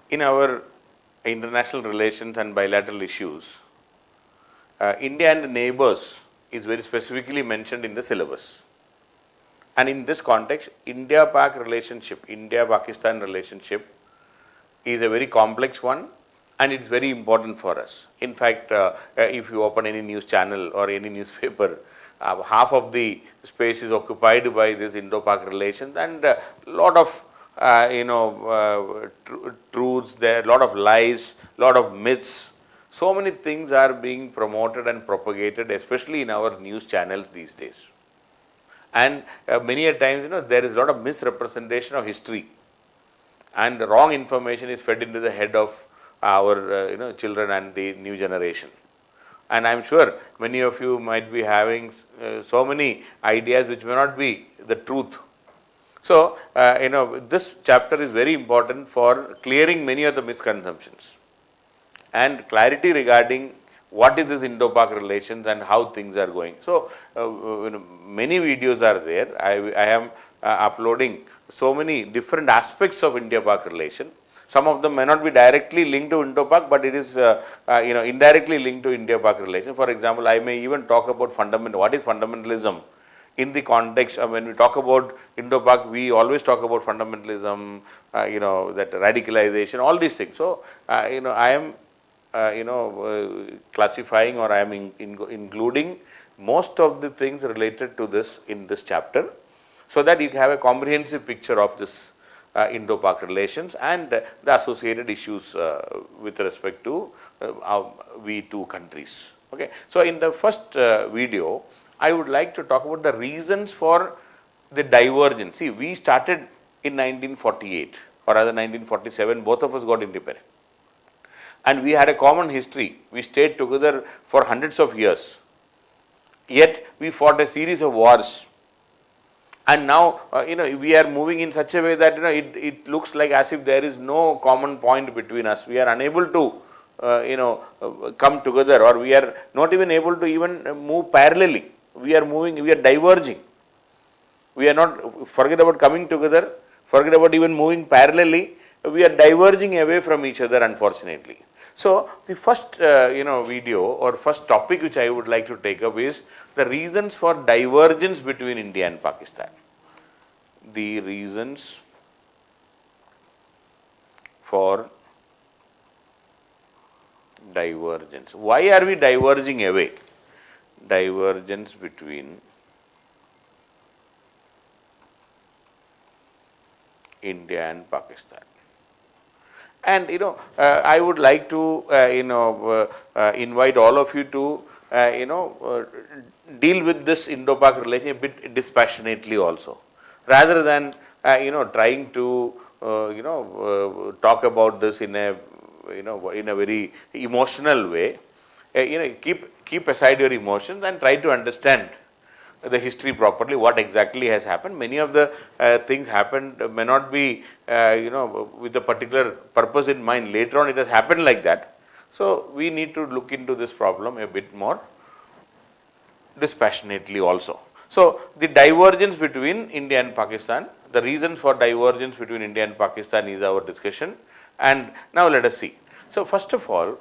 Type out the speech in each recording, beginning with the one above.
in our international relations and bilateral issues, India and the neighbors is very specifically mentioned in the syllabus. And in this context, India-Pak relationship, India-Pakistan relationship is a very complex one, and it's very important for us. In fact, if you open any news channel or any newspaper, half of the space is occupied by this Indo-Pak relations, and a lot of truths there, lot of lies, lot of myths. So many things are being promoted and propagated, especially in our news channels these days. And many a times, there is a lot of misrepresentation of history, and wrong information is fed into the head of our children and the new generation. And I am sure many of you might be having so many ideas which may not be the truth. So, this chapter is very important for clearing many of the misconceptions and clarity regarding what is this Indo-Pak relations and how things are going. So, many videos are there. I am uploading so many different aspects of India-Pak relation. Some of them may not be directly linked to Indo-Pak, but it is indirectly linked to India-Pak relation. For example, I may even talk about what is fundamentalism in the context of when we talk about Indo-Pak, we always talk about fundamentalism, that radicalization, all these things. So, I am classifying, or I am including most of the things related to this in this chapter, so that you have a comprehensive picture of this Indo-Pak relations and the associated issues with respect to we two countries. Okay. So, in the first video, I would like to talk about the reasons for the divergence. See, we started in 1948, or rather 1947, both of us got independent. And we had a common history. We stayed together for hundreds of years. Yet, we fought a series of wars. And now, we are moving in such a way that, it looks like as if there is no common point between us. We are unable to, come together, or we are not even able to even move parallelly. We are diverging. We are not, forget about coming together, forget about even moving parallelly, we are diverging away from each other, unfortunately. So, the first video or first topic which I would like to take up is the reasons for divergence between India and Pakistan. The reasons for divergence. Why are we diverging away? Divergence between India and Pakistan. And I would like to invite all of you to deal with this Indo-Pak relation a bit dispassionately also, rather than trying to talk about this in a very emotional way. Keep aside your emotions and try to understand the history properly, what exactly has happened. Many of the things happened may not be with a particular purpose in mind. Later on it has happened like that. So, we need to look into this problem a bit more dispassionately also. So, the divergence between India and Pakistan, the reasons for divergence between India and Pakistan is our discussion. And now let us see. So, first of all,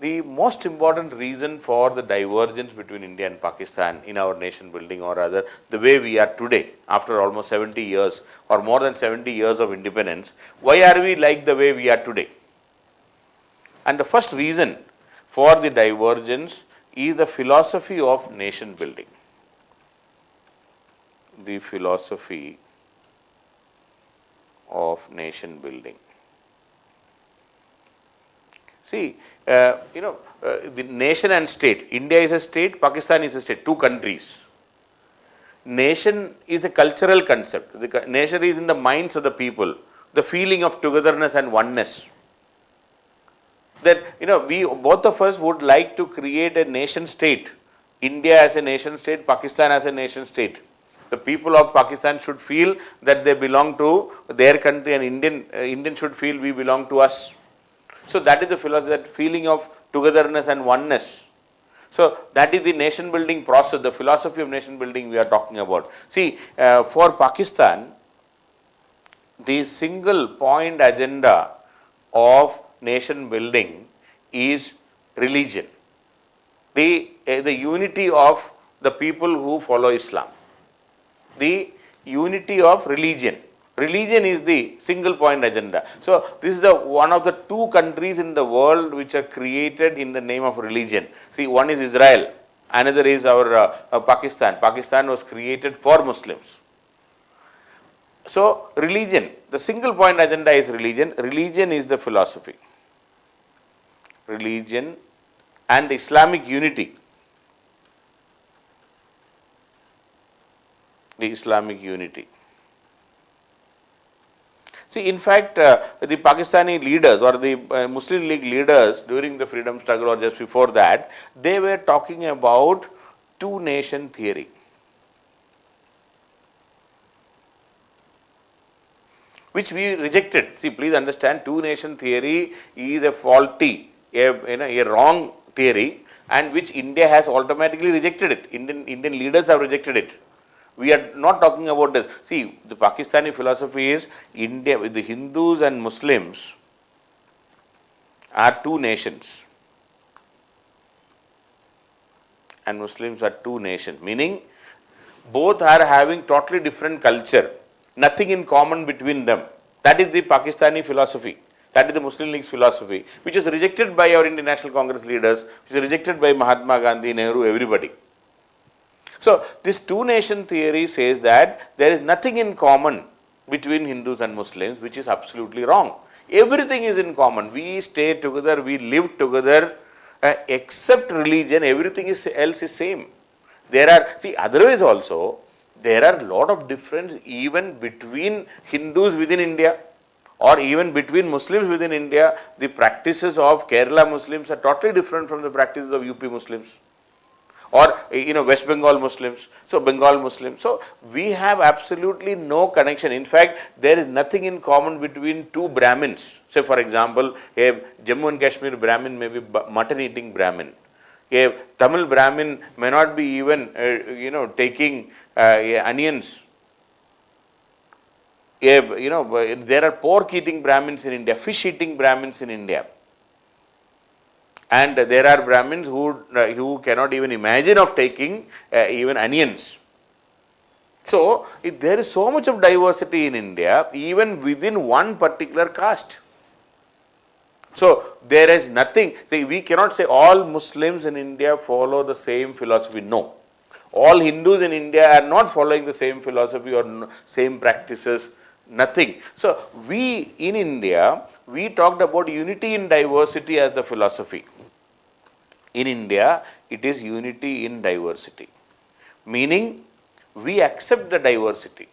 the most important reason for the divergence between India and Pakistan in our nation building, or rather the way we are today after almost 70 years or more than 70 years of independence, why are we like the way we are today? And the first reason for the divergence is the philosophy of nation building. The philosophy of nation building. See, the nation and state, India is a state, Pakistan is a state, two countries. Nation is a cultural concept. The nation is in the minds of the people, the feeling of togetherness and oneness. That, we both of us would like to create a nation state, India as a nation state, Pakistan as a nation state. The people of Pakistan should feel that they belong to their country, and Indian should feel we belong to us. So, that is the philosophy, that feeling of togetherness and oneness. So, that is the nation building process, the philosophy of nation building we are talking about. See, for Pakistan, the single point agenda of nation building is religion. The unity of the people who follow Islam. The unity of religion. Religion is the single point agenda. So this is the one of the two countries in the world which are created in the name of religion. See, one is Israel, another is our Pakistan. Pakistan was created for Muslims. So religion, the single point agenda is religion. Religion is the philosophy. Religion and Islamic unity. The Islamic unity. See, in fact, the Pakistani leaders or the Muslim League leaders during the freedom struggle or just before that, they were talking about two-nation theory. Which we rejected. See, please understand, two-nation theory is a faulty, a wrong theory, and which India has automatically rejected it. Indian leaders have rejected it. We are not talking about this. See, the Pakistani philosophy is India, with the Hindus and Muslims are two nations. And Muslims are two nations. Meaning, both are having totally different culture. Nothing in common between them. That is the Pakistani philosophy. That is the Muslim League's philosophy, which is rejected by our Indian National Congress leaders, which is rejected by Mahatma Gandhi, Nehru, everybody. So, this two-nation theory says that there is nothing in common between Hindus and Muslims, which is absolutely wrong. Everything is in common. We stay together, we live together, except religion, everything else is same. There are, see, otherwise also, there are a lot of difference even between Hindus within India or even between Muslims within India. The practices of Kerala Muslims are totally different from the practices of UP Muslims. Or West Bengal Muslims, so Bengal Muslims. So we have absolutely no connection. In fact, there is nothing in common between two Brahmins. Say for example, a Jammu and Kashmir Brahmin may be mutton eating Brahmin. A Tamil Brahmin may not be even taking onions. There are pork eating Brahmins in India, fish eating Brahmins in India. And there are Brahmins who cannot even imagine of taking even onions. So, there is so much of diversity in India, even within one particular caste. So, there is nothing, see, we cannot say all Muslims in India follow the same philosophy. No. All Hindus in India are not following the same philosophy or same practices. Nothing. So, we in India, we talked about unity in diversity as the philosophy. In India, it is unity in diversity. Meaning, we accept the diversity.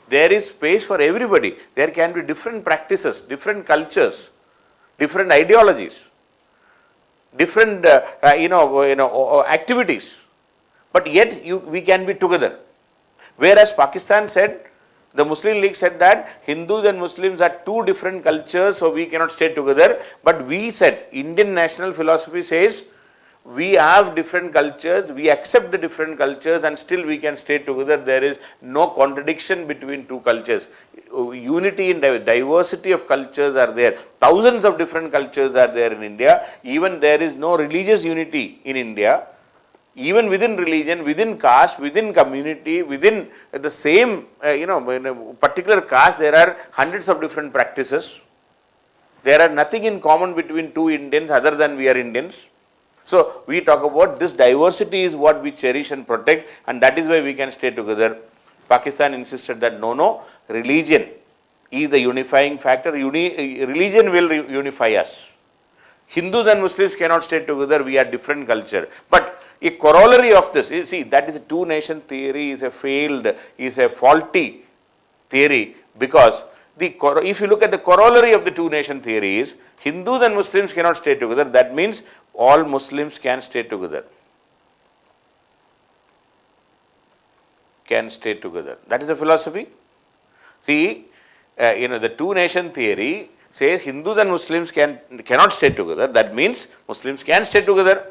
There is space for everybody. There can be different practices, different cultures, different ideologies, different activities. But yet, we can be together. Whereas Pakistan said, the Muslim League said that Hindus and Muslims are two different cultures, so we cannot stay together. But we said, Indian national philosophy says, we have different cultures, we accept the different cultures and still we can stay together. There is no contradiction between two cultures. Unity in diversity of cultures are there. Thousands of different cultures are there in India. Even there is no religious unity in India. Even within religion, within caste, within community, within the same, in a particular caste, there are hundreds of different practices. There are nothing in common between two Indians other than we are Indians. So, we talk about this diversity is what we cherish and protect, and that is why we can stay together. Pakistan insisted that no, religion is the unifying factor. Religion will unify us. Hindus and Muslims cannot stay together, we are different culture. But a corollary of this, you see, that is a two-nation theory is a faulty theory, because if you look at the corollary of the two-nation theory is, Hindus and Muslims cannot stay together, that means all Muslims can stay together. Can stay together. That is the philosophy. See, the two-nation theory says Hindus and Muslims cannot stay together, that means Muslims can stay together.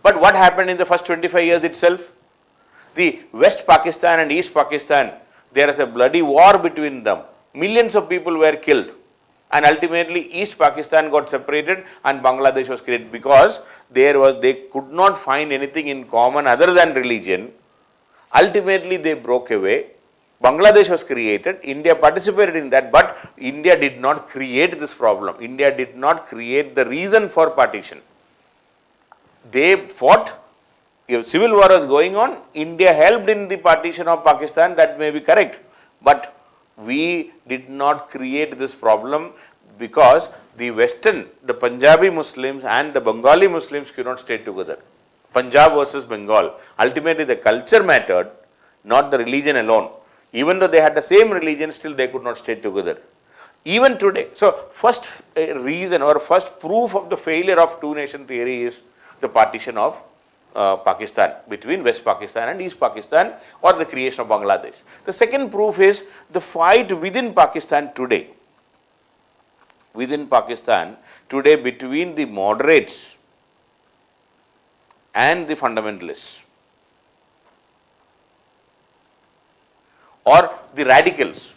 But what happened in the first 25 years itself? The West Pakistan and East Pakistan, there is a bloody war between them. Millions of people were killed. And ultimately East Pakistan got separated and Bangladesh was created because they could not find anything in common other than religion. Ultimately they broke away. Bangladesh was created, India participated in that, but India did not create this problem. India did not create the reason for partition. They fought, if civil war was going on, India helped in the partition of Pakistan, that may be correct. But we did not create this problem because the Western, the Punjabi Muslims and the Bengali Muslims could not stay together. Punjab versus Bengal. Ultimately the culture mattered, not the religion alone. Even though they had the same religion, still they could not stay together. Even today. So first reason or first proof of the failure of two-nation theory is the partition of Pakistan, between West Pakistan and East Pakistan, or the creation of Bangladesh. The second proof is the fight within Pakistan today. Within Pakistan today between the moderates and the fundamentalists, or the radicals.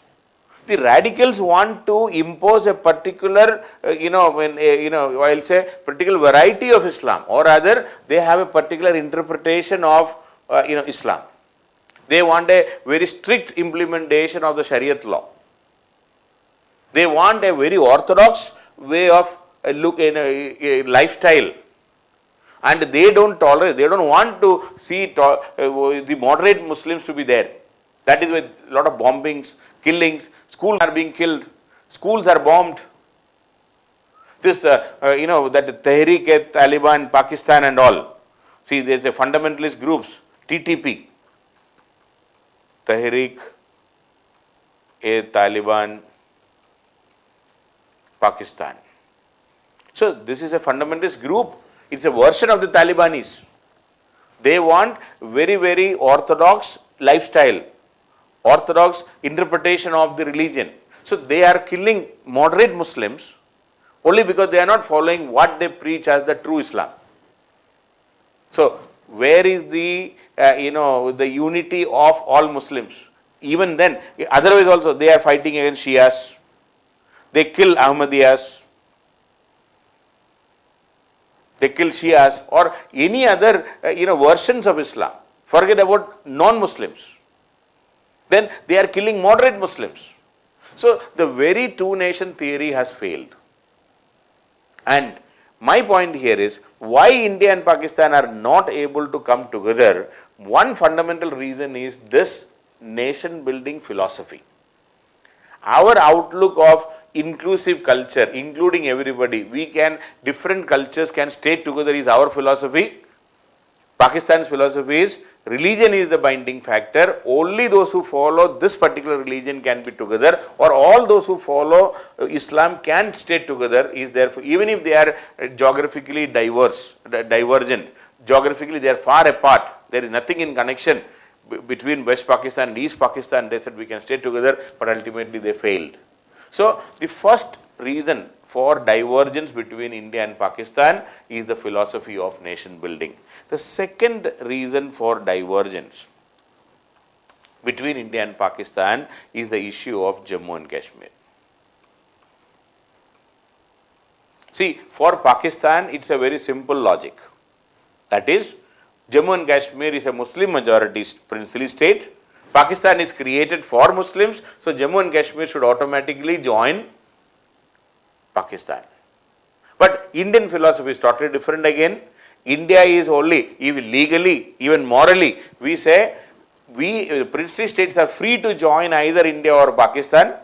The radicals want to impose a particular, I'll say particular variety of Islam, or rather they have a particular interpretation of, Islam. They want a very strict implementation of the Shariat law. They want a very orthodox way of lifestyle. And they don't tolerate, they don't want to see the moderate Muslims to be there. That is why a lot of bombings, killings, schools are being killed, schools are bombed. This, that Tehreek-e-Taliban, Pakistan and all. See, there is a fundamentalist groups, TTP, Tehreek-e-Taliban, Pakistan. So this is a fundamentalist group. It's a version of the Talibanis. They want very, very orthodox lifestyle, orthodox interpretation of the religion. So they are killing moderate Muslims only because they are not following what they preach as the true Islam. So where is the, the unity of all Muslims? Even then, otherwise also they are fighting against Shias. They kill Ahmadiyas. They kill Shias or any other, versions of Islam. Forget about non-Muslims. Then they are killing moderate Muslims. So the very two-nation theory has failed. And my point here is why India and Pakistan are not able to come together. One fundamental reason is this nation-building philosophy. Our outlook of inclusive culture, including everybody, different cultures can stay together is our philosophy. Pakistan's philosophy is religion is the binding factor. Only those who follow this particular religion can be together, or all those who follow Islam can stay together. Is therefore, even if they are geographically divergent, geographically they are far apart. There is nothing in connection between West Pakistan and East Pakistan. They said we can stay together, but ultimately they failed. So the first reason for divergence between India and Pakistan is the philosophy of nation building. The second reason for divergence between India and Pakistan is the issue of Jammu and Kashmir. See, for Pakistan, it's a very simple logic. That is, Jammu and Kashmir is a Muslim majority princely state. Pakistan is created for Muslims, so Jammu and Kashmir should automatically join Pakistan. But Indian philosophy is totally different again. India is only, even legally, even morally, we say princely states are free to join either India or Pakistan.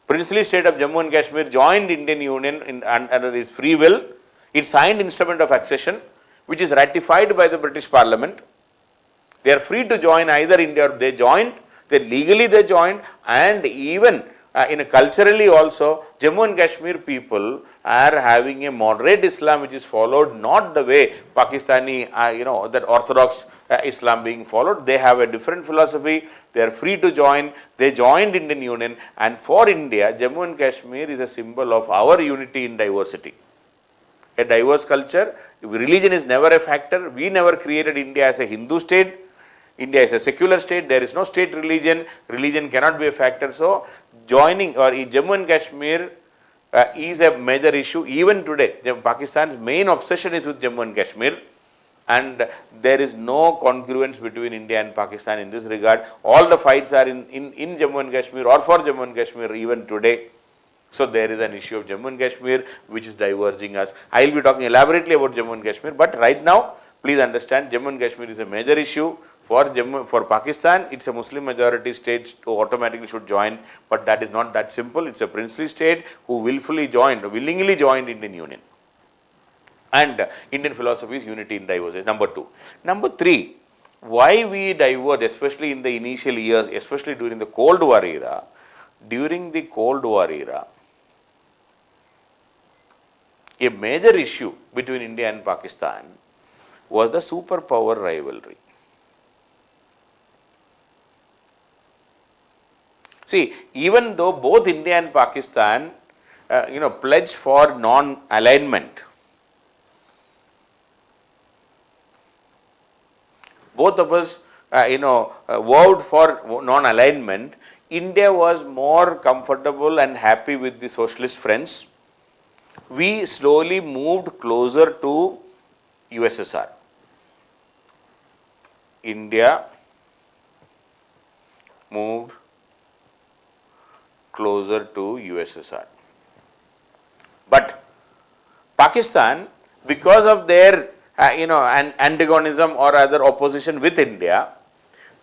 Princely state of Jammu and Kashmir joined Indian Union under its free will. It signed instrument of accession, which is ratified by the British Parliament. They are free to join either India or they joined. Legally they joined, and even culturally also, Jammu and Kashmir people are having a moderate Islam which is followed not the way Pakistani, that Orthodox Islam being followed. They have a different philosophy. They are free to join. They joined Indian Union, and for India, Jammu and Kashmir is a symbol of our unity in diversity. A diverse culture. Religion is never a factor. We never created India as a Hindu state. India is a secular state. There is no state religion. Religion cannot be a factor. So, joining or Jammu and Kashmir is a major issue. Even today, Pakistan's main obsession is with Jammu and Kashmir, and there is no congruence between India and Pakistan in this regard. All the fights are in Jammu and Kashmir or for Jammu and Kashmir even today. So there is an issue of Jammu and Kashmir which is diverging us. I will be talking elaborately about Jammu and Kashmir, but right now, please understand, Jammu and Kashmir is a major issue. For Pakistan, it's a Muslim majority state who automatically should join, but that is not that simple. It's a princely state who willingly joined Indian Union. And Indian philosophy is unity in diversity. Number 2. Number 3, why we diverge, especially in the initial years, especially during the Cold War era. During the Cold War era, a major issue between India and Pakistan was the superpower rivalry. See, even though both India and Pakistan, pledged for non-alignment, both of us, vowed for non-alignment, India was more comfortable and happy with the socialist friends. We slowly moved closer to USSR. India moved closer to USSR. But Pakistan, because of their antagonism or other opposition with India,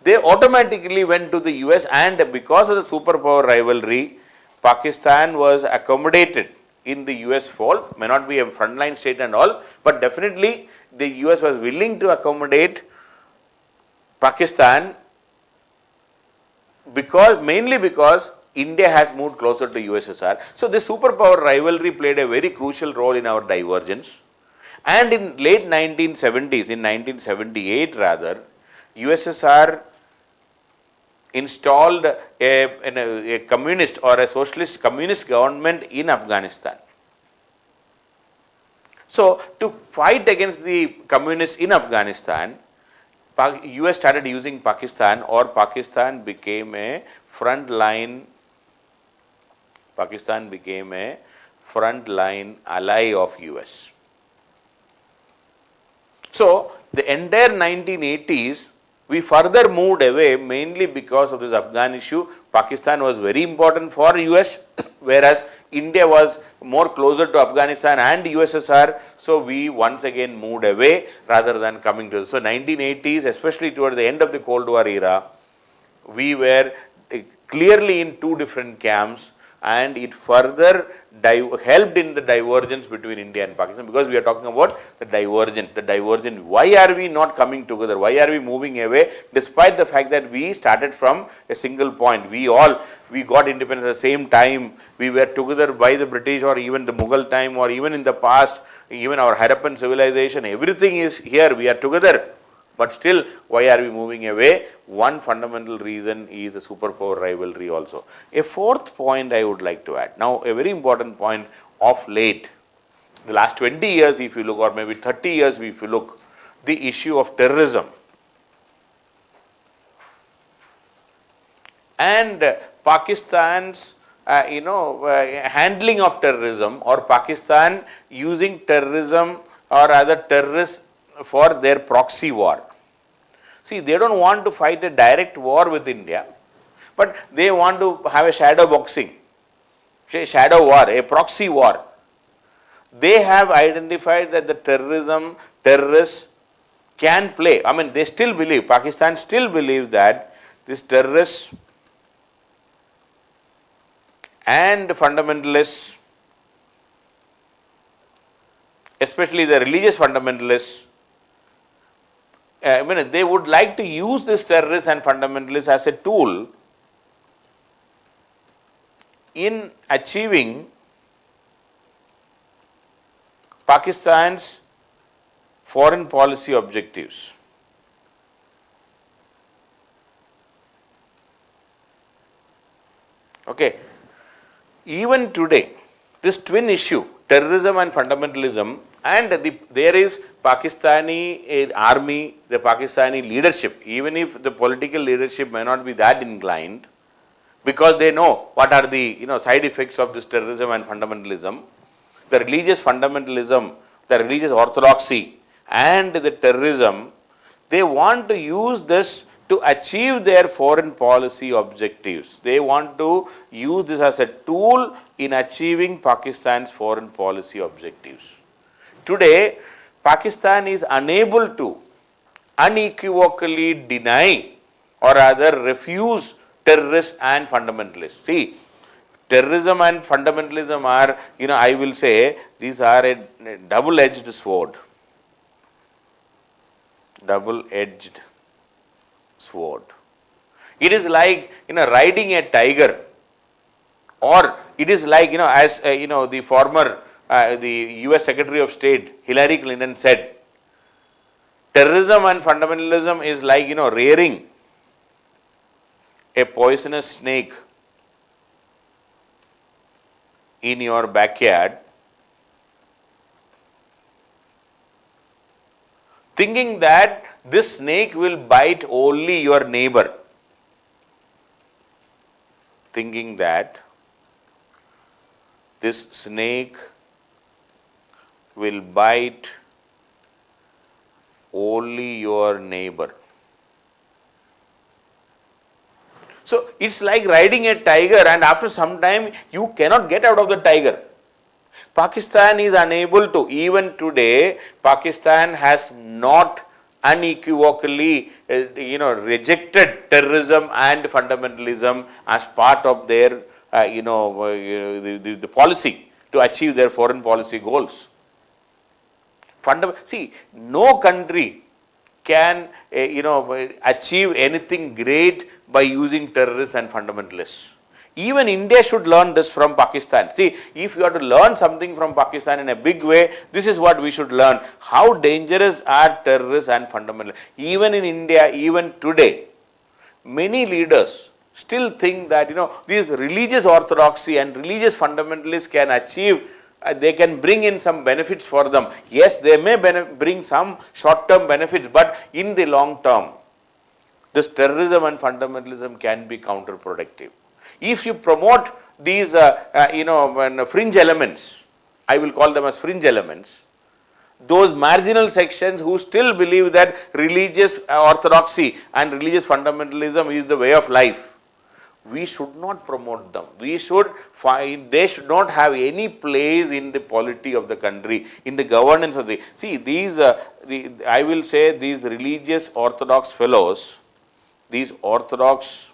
they automatically went to the US, and because of the superpower rivalry, Pakistan was accommodated in the US fold. May not be a frontline state and all, but definitely the US was willing to accommodate Pakistan mainly because India has moved closer to USSR. So this superpower rivalry played a very crucial role in our divergence. And in late 1970s, in 1978 rather, USSR installed a communist or a socialist communist government in Afghanistan. So to fight against the communists in Afghanistan, US started using Pakistan, or Pakistan became a frontline ally of US. So the entire 1980s, we further moved away mainly because of this Afghan issue. Pakistan was very important for US, whereas India was more closer to Afghanistan and USSR. So we once again moved away rather than coming to. So 1980s, especially toward the end of the Cold War era, we were clearly in two different camps, and it further helped in the divergence between India and Pakistan, because we are talking about the divergent. Why are we not coming together? Why are we moving away, despite the fact that we started from a single point? We got independence at the same time. We were together by the British or even the Mughal time, or even in the past, even our Harappan civilization. Everything is here. We are together. But still, why are we moving away? One fundamental reason is the superpower rivalry also. A fourth point I would like to add. Now, a very important point of late, the last 20 years if you look, or maybe 30 years if you look, the issue of terrorism and Pakistan's handling of terrorism, or Pakistan using terrorism or other terrorists for their proxy war. See, they don't want to fight a direct war with India, but they want to have a shadow boxing, a shadow war, a proxy war. They have identified that the terrorists can play. I mean, they still believe, Pakistan still believes that these terrorists and fundamentalists, especially the religious fundamentalists, they would like to use this terrorists and fundamentalists as a tool in achieving Pakistan's foreign policy objectives. Okay. Even today, this twin issue, terrorism and fundamentalism, and there is Pakistani army, the Pakistani leadership, even if the political leadership may not be that inclined, because they know what are the side effects of this terrorism and fundamentalism. The religious fundamentalism, the religious orthodoxy and the terrorism, they want to use this to achieve their foreign policy objectives. They want to use this as a tool in achieving Pakistan's foreign policy objectives. Today, Pakistan is unable to unequivocally deny or rather refuse terrorists and fundamentalists. See, terrorism and fundamentalism are, I will say, these are a double-edged sword. Double-edged sword. It is like, riding a tiger, or it is like, as, the former, the US Secretary of State, Hillary Clinton said, terrorism and fundamentalism is like, rearing a poisonous snake in your backyard, thinking that this snake will bite only your neighbor. Thinking that this snake will bite only your neighbor. So it's like riding a tiger, and after some time you cannot get out of the tiger. Pakistan is unable to. Even today, Pakistan has not unequivocally rejected terrorism and fundamentalism as part of their the policy to achieve their foreign policy goals. See, no country can achieve anything great by using terrorists and fundamentalists. Even India should learn this from Pakistan. See, if you are to learn something from Pakistan in a big way, this is what we should learn. How dangerous are terrorists and fundamentalists? Even in India, even today, many leaders still think that these religious orthodoxy and religious fundamentalists can achieve, they can bring in some benefits for them. Yes, they may bring some short-term benefits, but in the long term, this terrorism and fundamentalism can be counterproductive. If you promote these fringe elements, I will call them as fringe elements, those marginal sections who still believe that religious orthodoxy and religious fundamentalism is the way of life, we should not promote them. We should find they should not have any place in the polity of the country, in the governance of the. See, these I will say these religious orthodox fellows, these orthodox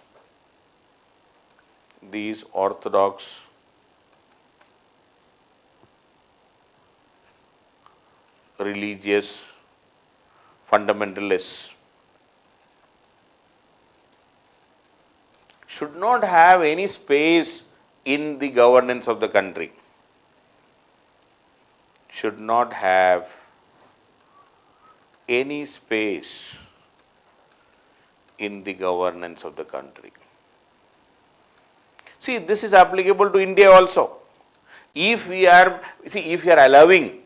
religious fundamentalists should not have any space in the governance of the country. Should not have any space in the governance of the country. See, this is applicable to India also. If we are allowing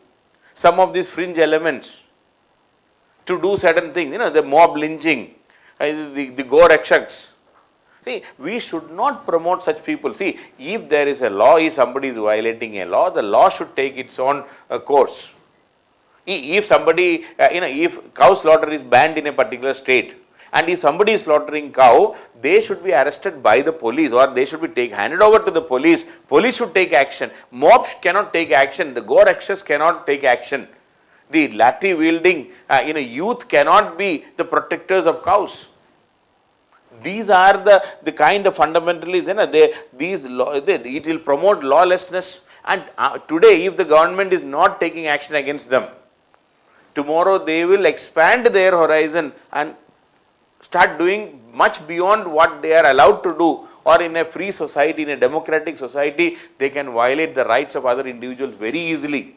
some of these fringe elements to do certain things, the mob lynching, the Go Rakshaks, see, we should not promote such people. See, if there is a law, if somebody is violating a law, the law should take its own course. If somebody, if cow slaughter is banned in a particular state, and if somebody is slaughtering cow, they should be arrested by the police, or they should be handed over to the police. Police should take action. Mobs cannot take action. The Go Rakshas cannot take action. The lathi wielding youth cannot be the protectors of cows. These are the kind of fundamentalists. It will promote lawlessness. And today, if the government is not taking action against them, tomorrow they will expand their horizon and start doing much beyond what they are allowed to do. Or in a free society, in a democratic society, they can violate the rights of other individuals very easily.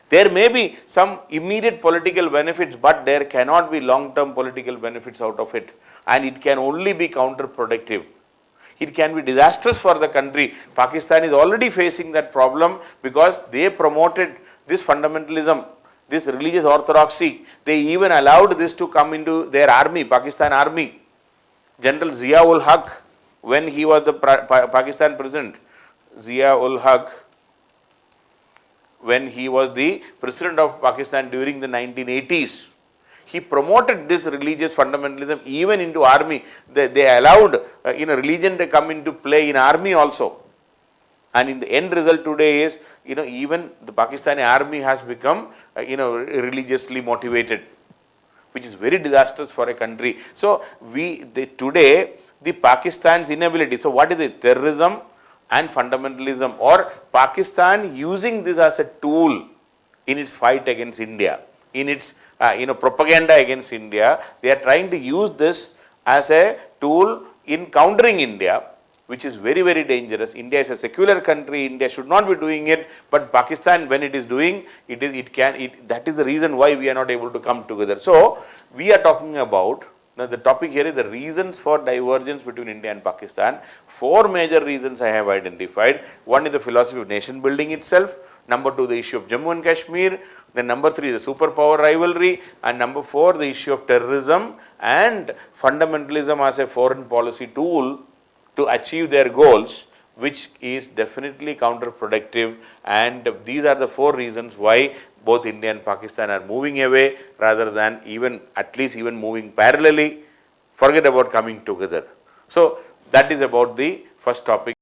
There may be some immediate political benefits, but there cannot be long-term political benefits out of it. And it can only be counterproductive. It can be disastrous for the country. Pakistan is already facing that problem because they promoted this fundamentalism, this religious orthodoxy. They even allowed this to come into their army, Pakistan army. General Zia-ul Haq, when he was the Pakistan president, Zia ul Haq, when he was the president of Pakistan during the 1980s, he promoted this religious fundamentalism even into army. They allowed religion to come into play in army also. And in the end result today is, even the Pakistani army has become, religiously motivated, which is very disastrous for a country. So today the Pakistan's inability. So what is it? Terrorism and fundamentalism, or Pakistan using this as a tool in its fight against India, in its propaganda against India. They are trying to use this as a tool in countering India, which is very, very dangerous. India is a secular country. India should not be doing it, but Pakistan, when it is doing it, that is the reason why we are not able to come together. So we are talking about, now the topic here is the reasons for divergence between India and Pakistan. 4 major reasons I have identified. One is the philosophy of nation building itself. Number 2, the issue of Jammu and Kashmir. Then number 3, the superpower rivalry. And number 4, the issue of terrorism and fundamentalism as a foreign policy tool to achieve their goals, which is definitely counterproductive. And these are the 4 reasons why both India and Pakistan are moving away rather than at least moving parallelly. Forget about coming together. So that is about the first topic.